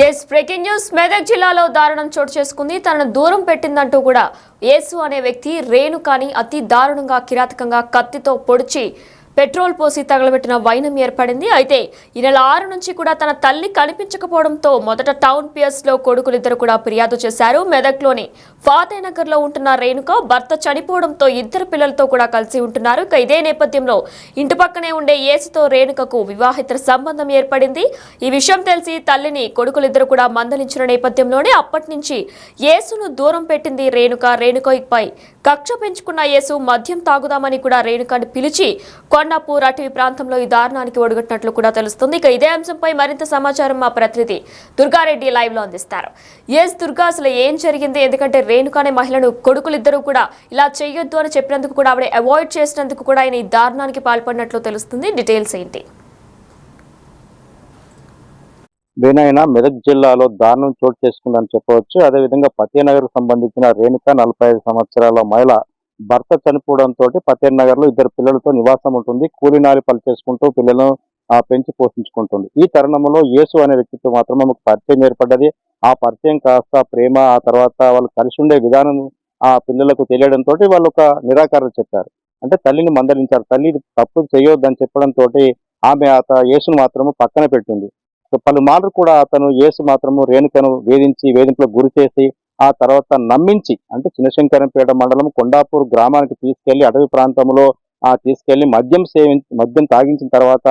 Breaking news. Medak జిల్లాలో దారుణం చోటు చేసుకుంది. తనను దూరం పెట్టిందంటూ కూడా యేసు అనే వ్యక్తి రేణుకాని అతి దారుణంగా కిరాతకంగా కత్తితో పొడిచి పెట్రోల్ పోసి తగలబెట్టిన వైనం ఏర్పడింది. అయితే ఈ నెల 6 నుంచి కూడా తన తల్లి కనిపించకపోవడంతో మొదట టౌన్ పిఎస్ లో కొడుకులిద్దరు కూడా ఫిర్యాదు చేశారు. మెదక్లోని ఫాతేనగర్ లో ఉంటున్న రేణుక భర్త చనిపోవడంతో ఇద్దరు పిల్లలతో కూడా కలిసి ఉంటున్నారు. ఇదే నేపథ్యంలో ఇంటి పక్కనే ఉండే యేసుతో రేణుకకు వివాహిత సంబంధం ఏర్పడింది. ఈ విషయం తెలిసి తల్లిని కొడుకులిద్దరు కూడా మందలించిన నేపథ్యంలోనే అప్పటి నుంచి యేసును దూరం పెట్టింది రేణుక. రేణుకపై కక్ష పెంచుకున్న యేసు మద్యం తాగుదామని కూడా రేణుకని పిలిచి కొండాపూర్ అటవీ ప్రాంతంలో ఈ దారుణానికి ఒడిగట్టినట్లు కూడా తెలుస్తుంది. ఇదే అంశంపై మరింత సమాచారం మా ప్రతినిధి దుర్గారెడ్డి లైవ్ లో అందిస్తారు. దుర్గా, అసలు ఏం జరిగింది? ఎందుకంటే రేణుక అనే మహిళను కొడుకులిద్దరూ కూడా ఇలా చేయొద్దు అని చెప్పినందుకు కూడా ఆవిడ అవాయిడ్ చేసినందుకు కూడా ఆయన ఈ దారుణానికి పాల్పడినట్లు తెలుస్తుంది. డీటెయిల్స్ ఏంటి? దీనైనా మెదక్ జిల్లాలో దారుణం చోటు చేసుకుందని చెప్పవచ్చు. అదేవిధంగా ఫతేనగర్ సంబంధించిన రేణుక 45 సంవత్సరాల మహిళ భర్త చనిపోవడంతో ఫతేనగర్ లో ఇద్దరు పిల్లలతో నివాసం ఉంటుంది. కూలీనాలి పని చేసుకుంటూ పిల్లలను పెంచి పోషించుకుంటుంది. ఈ తరుణంలో యేసు అనే వ్యక్తితో మాత్రం ఆమెకు పరిచయం ఏర్పడ్డది. ఆ పరిచయం కాస్త ప్రేమ, ఆ తర్వాత వాళ్ళు కలిసి ఉండే విధానం ఆ పిల్లలకు తెలియడంతో వాళ్ళు ఒక నిరాకరణ చెప్పారు. అంటే తల్లిని మందలించారు. తల్లి తప్పు చేయొద్దని చెప్పడంతో ఆమె యేసును మాత్రము పక్కన పెట్టింది. పలుమార్లు కూడా అతను యేసు మాత్రము రేణుకను వేధింపులకు గురి చేసి ఆ తర్వాత నమ్మించి, అంటే చిన్నశంకరంపేట మండలం కొండాపూర్ గ్రామానికి తీసుకెళ్లి అటవీ ప్రాంతంలో తీసుకెళ్లి మద్యం తాగించిన తర్వాత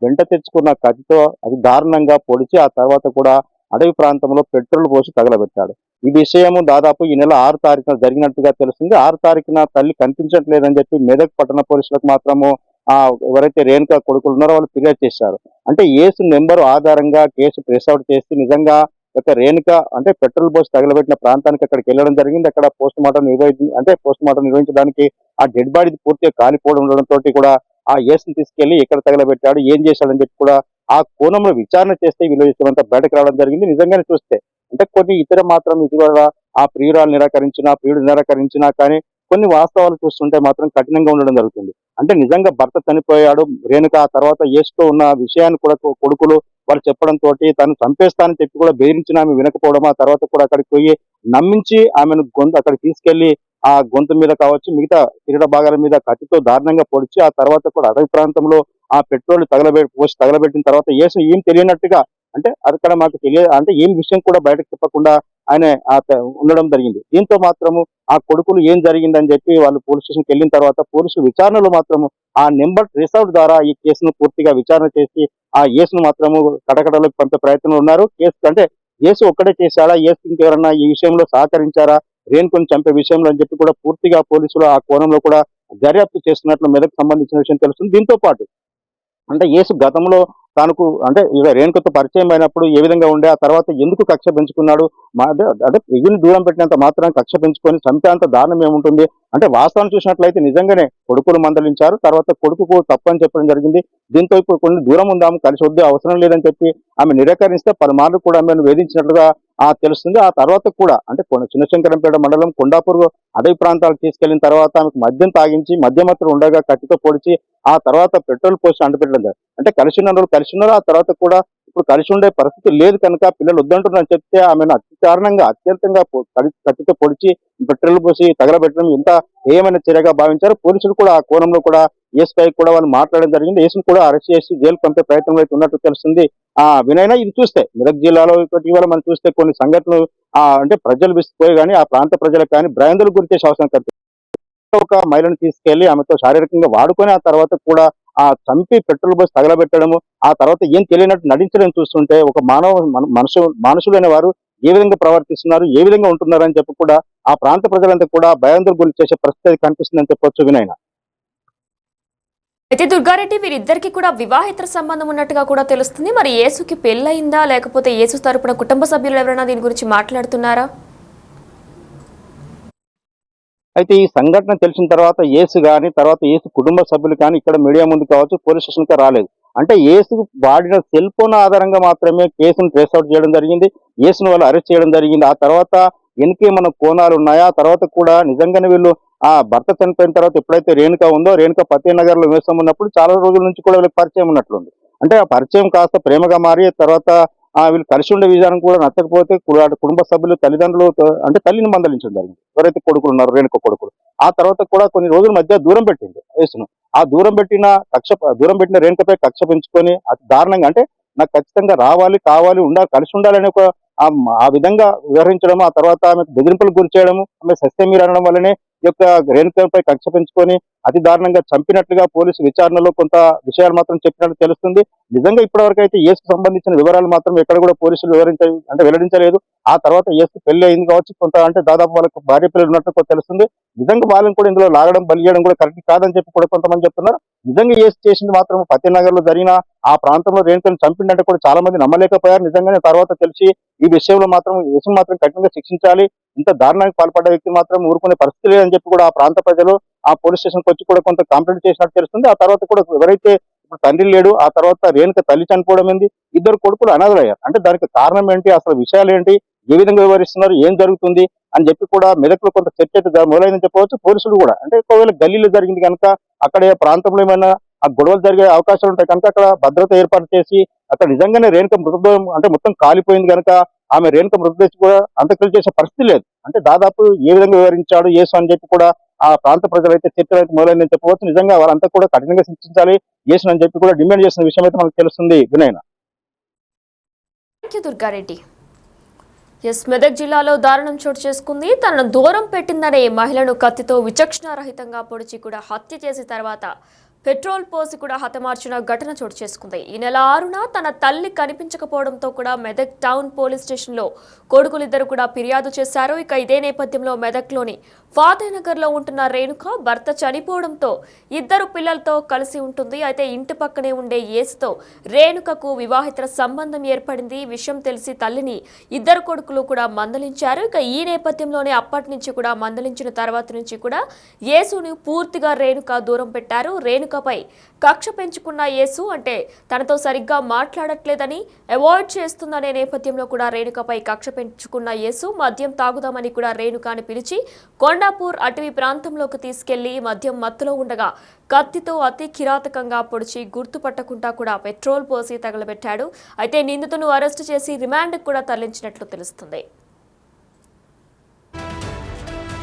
వెంట తెచ్చుకున్న కత్తితో అది దారుణంగా పొడిచి ఆ తర్వాత కూడా అటవీ ప్రాంతంలో పెట్రోల్ పోసి తగలబెట్టాడు. ఈ విషయము దాదాపు ఈ నెల 6 తారీఖున జరిగినట్టుగా తెలుస్తుంది. 6 తారీఖున తల్లి కనిపించట్లేదని చెప్పి మెదక్ పట్టణ పోలీసులకు మాత్రము ఎవరైతే రేణుక కొడుకులు ఉన్నారో వాళ్ళు ఫిర్యాదు చేశారు. అంటే యేసు నెంబరు ఆధారంగా కేసు ట్రేస్ అవుట్ చేసి నిజంగా ఒక రేణుక అంటే పెట్రోల్ పోసి తగలబెట్టిన ప్రాంతానికి అక్కడికి వెళ్ళడం జరిగింది. అక్కడ పోస్ట్ మార్టం నిర్వహించడానికి ఆ డెడ్ బాడీ పూర్తిగా కాలిపోవడం ఉండడంతో కూడా ఆ యేసుని తీసుకెళ్లి ఎక్కడ తగలబెట్టాడు, ఏం చేశాడని చెప్పి కూడా ఆ కోణంలో విచారణ చేస్తే వీళ్ళ విషయమంతా బయటకు రావడం జరిగింది. నిజంగానే చూస్తే అంటే కొన్ని ఇతర మాత్రం ఇది కూడా ఆ ప్రియుడు నిరాకరించినా కానీ కొన్ని వాస్తవాలు చూస్తుంటే మాత్రం కఠినంగా ఉండడం జరుగుతుంది. అంటే నిజంగా భర్త చనిపోయాడు, రేణుక ఆ తర్వాత యేసుతో ఉన్న విషయాన్ని కూడా కొడుకులు వాళ్ళు చెప్పడంతో తను చంపేస్తానని చెప్పి కూడా బెదిరించిన ఆమె వినకపోవడం, ఆ తర్వాత కూడా అక్కడికి పోయి నమ్మించి ఆమెను అక్కడికి తీసుకెళ్లి ఆ గొంతు మీద కావచ్చు మిగతా శరీర భాగాల మీద కత్తితో దారుణంగా పొడిచి ఆ తర్వాత కూడా అటవీ ప్రాంతంలో ఆ పెట్రోల్ పోసి తగలబెట్టిన తర్వాత యేసు ఏం తెలియనట్టుగా, అంటే అక్కడ మాకు అంటే ఏం విషయం కూడా బయటకు చెప్పకుండా ఆయన ఉండడం జరిగింది. దీంతో మాత్రము ఆ కొడుకులు ఏం జరిగిందని చెప్పి వాళ్ళు పోలీస్ స్టేషన్కి వెళ్ళిన తర్వాత పోలీసులు విచారణలో మాత్రము ఆ నెంబర్ ట్రేస్ అవుట్ ద్వారా ఈ కేసును పూర్తిగా విచారణ చేసి ఆ యేసును మాత్రము కటకటలోకి పంపే ప్రయత్నంలో ఉన్నారు. కేసు అంటే యేసు ఒక్కడే చేశాడా, యేసు ఇంకెవరన్నా ఈ విషయంలో సహకరించారా రేణుకొని చంపే విషయంలో అని చెప్పి కూడా పూర్తిగా పోలీసులు ఆ కోణంలో కూడా దర్యాప్తు చేస్తున్నట్లు మెదక్ సంబంధించిన విషయం తెలుస్తుంది. దీంతో పాటు అంటే యేసు గతంలో తనకు అంటే రేణుకతో పరిచయం అయినప్పుడు ఏ విధంగా ఉండే, ఆ తర్వాత ఎందుకు కక్ష పెంచుకున్నాడు, అదే ఇవిని దూరం పెట్టినంత మాత్రం కక్ష పెంచుకొని చంపేంత దారుణం ఏముంటుంది అంటే వాస్తవాన్ని చూసినట్లయితే నిజంగానే కొడుకులు మందలించారు. తర్వాత కొడుకుకు తప్పని చెప్పడం జరిగింది. దీంతో ఇప్పుడు కొన్ని దూరం ఉందాము, కలిసి వద్దు, అవసరం లేదని చెప్పి ఆమె నిరాకరిస్తే పలుమార్లు కూడా ఆమెను వేధించినట్లుగా తెలుస్తుంది. ఆ తర్వాత కూడా అంటే చిన్నశంకరంపేట మండలం కొండాపూర్ అడవి ప్రాంతాలకు తీసుకెళ్లిన తర్వాత ఆమెకు మద్యం తాగించి మధ్యమత్తులు ఉండగా కత్తితో పొడిచి ఆ తర్వాత పెట్రోల్ పోసి అంటపెట్టడం, అంటే కలిసి ఉన్నారు. ఆ తర్వాత కూడా ఇప్పుడు కలిసి ఉండే పరిస్థితి లేదు కనుక పిల్లలు వద్దంటున్నారని చెప్తే ఆమెను అత్యంతంగా కత్తితో పొడిచి పెట్రోల్ పోసి తగలబెట్టడం ఎంత ఏమైనా చర్యగా భావించారు. పోలీసులు కూడా ఆ కోణంలో కూడా యేసుపై కూడా వాళ్ళు మాట్లాడడం జరిగింది. యేసును కూడా అరెస్ట్ చేసి జైలు పంపే ప్రయత్నంలో అయితే ఉన్నట్టు తెలుస్తుంది. వినైనా ఇది చూస్తే మెదక్ జిల్లాలో ఇటీవల మనం చూస్తే కొన్ని సంఘటనలు అంటే ప్రజలు విసిపోయి కానీ ఆ ప్రాంత ప్రజలకు కానీ భ్రాంతులకు గురి చేసే అవసరం కనిపిస్తుంది. ఒక మహిళను తీసుకెళ్లి ఆమెతో శారీరకంగా వాడుకొని ఆ తర్వాత కూడా చంపి పెట్రోల్ పోసి తగలబెట్టడము, ఆ తర్వాత ఏం తెలియనట్టు నటించడం చూస్తుంటే ఒక మనుషులు అనే వారు ఏ విధంగా ప్రవర్తిస్తున్నారు, ఏ విధంగా ఉంటున్నారు అని చెప్పి కూడా ఆ ప్రాంత ప్రజలంతా కూడా భయాందోళనకు గురి చేసే పరిస్థితి కనిపిస్తుందని చెప్పొచ్చు. వినైనా అయితే దుర్గారెడ్డి, వీరిద్దరికి కూడా వివాహిత సంబంధం ఉన్నట్టుగా కూడా తెలుస్తుంది. మరి యేసుకి పెళ్ళయిందా, లేకపోతే యేసు తరపున కుటుంబ సభ్యులు ఎవరైనా దీని గురించి మాట్లాడుతున్నారా? అయితే ఈ సంఘటన తెలిసిన తర్వాత యేసు కానీ తర్వాత యేసు కుటుంబ సభ్యులు కానీ ఇక్కడ మీడియా ముందు కావచ్చు పోలీస్ స్టేషన్కి రాలేదు. అంటే యేసు వాడిన సెల్ ఫోన్ ఆధారంగా మాత్రమే కేసును ట్రేస్ అవుట్ చేయడం జరిగింది. యేసును వాళ్ళు అరెస్ట్ చేయడం జరిగింది. ఆ తర్వాత వెనకేమన్నా కోణాలు ఉన్నాయా, ఆ తర్వాత కూడా నిజంగానే వీళ్ళు భర్త చనిపోయిన తర్వాత ఎప్పుడైతే రేణుక ఉందో రేణుక ఫతేనగర్ లో నివాసం ఉన్నప్పుడు చాలా రోజుల నుంచి కూడా వీళ్ళకి పరిచయం ఉన్నట్లుంది. అంటే ఆ పరిచయం కాస్త ప్రేమగా మారి తర్వాత వీళ్ళు కలిసి ఉండే విధానం కూడా నచ్చకపోతే అటు కుటుంబ సభ్యులు తల్లిదండ్రులు అంటే తల్లిని మందలించడం జరిగింది. ఎవరైతే కొడుకులు ఉన్నారో రేణుక కొడుకులు. ఆ తర్వాత కూడా కొన్ని రోజుల మధ్య దూరం పెట్టింది యేసును. ఆ దూరం పెట్టిన రేణుకపై కక్ష పెంచుకొని అతి దారుణంగా అంటే నాకు ఖచ్చితంగా రావాలి, కావాలి, కలిసి ఉండాలని ఒక ఆ విధంగా వ్యవహరించడం, ఆ తర్వాత ఆమెకు బెదిరింపులకు గురి చేయడము, ఆమె సస్యమీర అనడం వల్లనే ఈ యొక్క రేణుకపై కక్ష పెంచుకొని అతి దారుణంగా చంపినట్లుగా పోలీసు విచారణలో కొంత విషయాలు మాత్రం చెప్పినట్టు తెలుస్తుంది. నిజంగా ఇప్పటివరకు అయితే యేసుకు సంబంధించిన వివరాలు మాత్రం ఎక్కడ కూడా పోలీసులు వెల్లడించలేదు. ఆ తర్వాత యేసు పెళ్లి అయింది కావచ్చు, కొంత అంటే దాదాపు వాళ్ళకు భార్య పిల్లలు ఉన్నట్టు తెలుస్తుంది. నిజంగా వాళ్ళని కూడా ఇందులో లాగడం, బలి చేయడం కూడా కరెక్ట్ కాదని చెప్పి కూడా కొంతమంది చెప్తున్నారు. నిజంగా యేసు చేసింది మాత్రం ఫతేనగర్ లో జరిగిన ఆ ప్రాంతంలో రేణుకను చంపిందంటే కూడా చాలా మంది నమ్మలేకపోయారు. నిజంగానే తర్వాత తెలిసి ఈ విషయంలో మాత్రం యేసును మాత్రం కఠినంగా శిక్షించాలి, ఇంత దారుణానికి పాల్పడ్డ వ్యక్తి మాత్రం ఊరుకునే పరిస్థితి లేదని చెప్పి కూడా ఆ ప్రాంత ప్రజలు ఆ పోలీస్ స్టేషన్ కి వచ్చి కూడా కొంత కంప్లైంట్ చేసినట్టు తెలుస్తుంది. ఆ తర్వాత కూడా ఎవరైతే ఇప్పుడు తండ్రి లేడు, ఆ తర్వాత రేణుక తల్లి చనిపోవడం ఏంది, ఇద్దరు కొడుకులు అనాథలయ్యారు. అంటే దానికి కారణం ఏంటి, అసలు విషయాలు ఏంటి, ఏ విధంగా వివరిస్తున్నారు, ఏం జరుగుతుంది అని చెప్పి కూడా మెదక్లో కొంత చర్చ అయితే మొదలైందని చెప్పవచ్చు. పోలీసులు కూడా అంటే ఒకవేళ గల్లీలో జరిగింది కనుక అక్కడ ప్రాంతంలో ఏమైనా ఆ గొడవలు జరిగే అవకాశాలు ఉంటాయి కనుక అక్కడ భద్రత ఏర్పాటు చేసి అక్కడ నిజంగానే రేణుక మృతదేహం అంటే మొత్తం కాలిపోయింది కనుక ఆమె రేణుక మృతదేశం కూడా అంత్యక్రియలు చేసే పరిస్థితి లేదు. అంటే దాదాపు ఏ విధంగా వివరించాడు యేసు అని చెప్పి కూడా ఆ ప్రాంత ప్రజలైతే చర్చ అయితే మొదలైందని చెప్పవచ్చు. నిజంగా వారంతా కూడా కఠినంగా శిక్షించాలి యేసును అని చెప్పి కూడా డిమాండ్ చేసిన విషయం అయితే మనకు తెలుస్తుంది. వినయన. Thank you Durgareddy. మెదక్ జిల్లాలో దారుణం చోటు చేసుకుంది. తనను దూరం పెట్టిందనే మహిళను కత్తితో విచక్షణారహితంగా పొడిచి కూడా హత్య చేసిన తర్వాత పెట్రోల్ పోసి కూడా హతమార్చిన ఘటన చోటు చేసుకుంది. ఈ నెల 6న తన తల్లి కనిపించకపోవడంతో కూడా మెదక్ టౌన్ పోలీస్ స్టేషన్లో కొడుకులిద్దరు కూడా ఫిర్యాదు చేశారు. ఇక ఇదే నేపథ్యంలో మెదక్లోని ఫాతేనగర్లో ఉంటున్న రేణుక భర్త చనిపోవడంతో ఇద్దరు పిల్లలతో కలిసి ఉంటుంది. అయితే ఇంటి పక్కనే ఉండే యేసుతో రేణుకకు వివాహితర సంబంధం ఏర్పడింది. విషయం తెలిసి తల్లిని ఇద్దరు కొడుకులు కూడా మందలించారు. ఇక ఈ నేపథ్యంలోనే అప్పటి నుంచి కూడా మందలించిన తర్వాత నుంచి కూడా యేసుని పూర్తిగా రేణుక దూరం పెట్టారు. రేణుకపై కక్ష పెంచుకున్న యేసు అంటే తనతో సరిగ్గా మాట్లాడట్లేదని అవాయిడ్ చేస్తుందనే నేపథ్యంలో కూడా రేణుకపై కక్ష పెంచుకున్న యేసు మద్యం తాగుదామని కూడా రేణుకాని పిలిచి కొండాపూర్ అటవీ ప్రాంతంలోకి తీసుకెళ్లి మద్యం మత్తులో ఉండగా కత్తితో అతి కిరాతకంగా పొడిచి గుర్తుపట్టకుండా కూడా పెట్రోల్ పోసి తగలబెట్టాడు. అయితే నిందితును అరెస్టు చేసి రిమాండ్కు కూడా తరలించినట్లు తెలుస్తుంది.